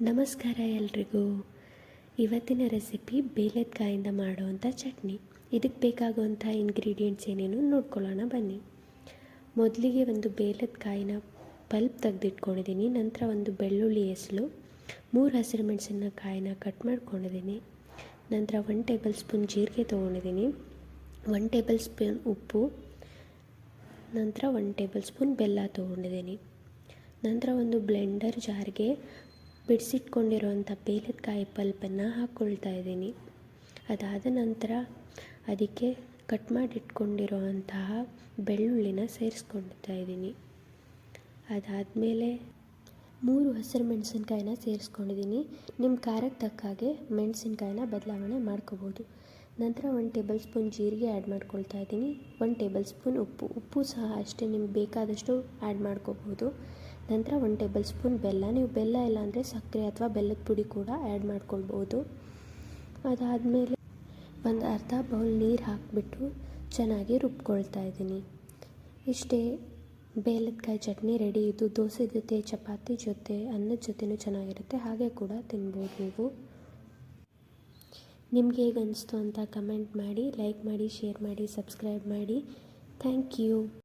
ನಮಸ್ಕಾರ ಎಲ್ರಿಗೂ. ಇವತ್ತಿನ ರೆಸಿಪಿ ಬೇಲದಕಾಯಿಂದ ಮಾಡುವಂಥ ಚಟ್ನಿ. ಇದಕ್ಕೆ ಬೇಕಾಗುವಂಥ ಇಂಗ್ರೀಡಿಯೆಂಟ್ಸ್ ಏನೇನು ನೋಡ್ಕೊಳ್ಳೋಣ ಬನ್ನಿ. ಮೊದಲಿಗೆ ಒಂದು ಬೇಲದಕಾಯಿನ ಪಲ್ಪ್ ತೆಗೆದಿಟ್ಕೊಂಡಿದ್ದೀನಿ. ನಂತರ ಒಂದು ಬೆಳ್ಳುಳ್ಳಿ ಎಸಳು, 3 ಹಸಿರು ಮೆಣಸಿನಕಾಯಿನ ಕಟ್ ಮಾಡ್ಕೊಂಡಿದ್ದೀನಿ. ನಂತರ 1 ಟೇಬಲ್ ಸ್ಪೂನ್ ಜೀರಿಗೆ ತೊಗೊಂಡಿದ್ದೀನಿ, 1 ಟೇಬಲ್ ಸ್ಪೂನ್ ಉಪ್ಪು, ನಂತರ 1 ಟೇಬಲ್ ಸ್ಪೂನ್ ಬೆಲ್ಲ ತೊಗೊಂಡಿದ್ದೀನಿ. ನಂತರ ಒಂದು ಬ್ಲೆಂಡರ್ ಜಾರ್ಗೆ ಬಿಡಿಸಿಟ್ಕೊಂಡಿರುವಂಥ ಬೇಲದಕಾಯಿ ಪಲ್ಪನ್ನು ಹಾಕ್ಕೊಳ್ತಾ ಇದ್ದೀನಿ. ಅದಾದ ನಂತರ ಅದಕ್ಕೆ ಕಟ್ ಮಾಡಿಟ್ಕೊಂಡಿರುವಂತಹ ಬೆಳ್ಳುಳ್ಳಿನ ಸೇರಿಸ್ಕೊಳ್ತಾ ಇದ್ದೀನಿ. ಅದಾದಮೇಲೆ 3 ಹಸಿರು ಮೆಣಸಿನ್ಕಾಯಿನ ಸೇರಿಸ್ಕೊಂಡಿದ್ದೀನಿ. ನಿಮ್ಮ ಖಾರಕ್ಕೆ ತಕ್ಕ ಹಾಗೆ ಮೆಣಸಿನ್ಕಾಯಿನ ಬದಲಾವಣೆ ಮಾಡ್ಕೋಬೋದು. ನಂತರ 1 ಟೇಬಲ್ ಸ್ಪೂನ್ ಜೀರಿಗೆ ಆ್ಯಡ್ ಮಾಡ್ಕೊಳ್ತಾ ಇದ್ದೀನಿ, 1 ಟೇಬಲ್ ಸ್ಪೂನ್ ಉಪ್ಪು ಸಹ ಅಷ್ಟೇ ನಿಮ್ಗೆ ಬೇಕಾದಷ್ಟು ಆ್ಯಡ್ ಮಾಡ್ಕೋಬೋದು. ನಂತರ 1 ಟೇಬಲ್ ಸ್ಪೂನ್ ಬೆಲ್ಲ, ನೀವು ಬೆಲ್ಲ ಇಲ್ಲ ಅಂದರೆ ಸಕ್ಕರೆ ಅಥವಾ ಬೆಲ್ಲದ ಪುಡಿ ಕೂಡ ಆ್ಯಡ್ ಮಾಡ್ಕೊಳ್ಬೋದು. ಅದಾದಮೇಲೆ ಒಂದು ಅರ್ಧ ಬೌಲ್ ನೀರು ಹಾಕಿಬಿಟ್ಟು ಚೆನ್ನಾಗಿ ರುಬ್ಕೊಳ್ತಾ ಇದ್ದೀನಿ. ಇಷ್ಟೇ, ಬೇಲದಕಾಯಿ ಚಟ್ನಿ ರೆಡಿ. ಇದು ದೋಸೆ ಜೊತೆ, ಚಪಾತಿ ಜೊತೆ, ಅನ್ನದ ಜೊತೆನೂ ಚೆನ್ನಾಗಿರುತ್ತೆ. ಹಾಗೆ ಕೂಡ ತಿನ್ಬೋದು ನೀವು. ನಿಮ್ಗೆ ಹೇಗೆ ಅನಿಸ್ತು ಅಂತ ಕಮೆಂಟ್ ಮಾಡಿ, ಲೈಕ್ ಮಾಡಿ, ಶೇರ್ ಮಾಡಿ, ಸಬ್ಸ್ಕ್ರೈಬ್ ಮಾಡಿ. Thank you.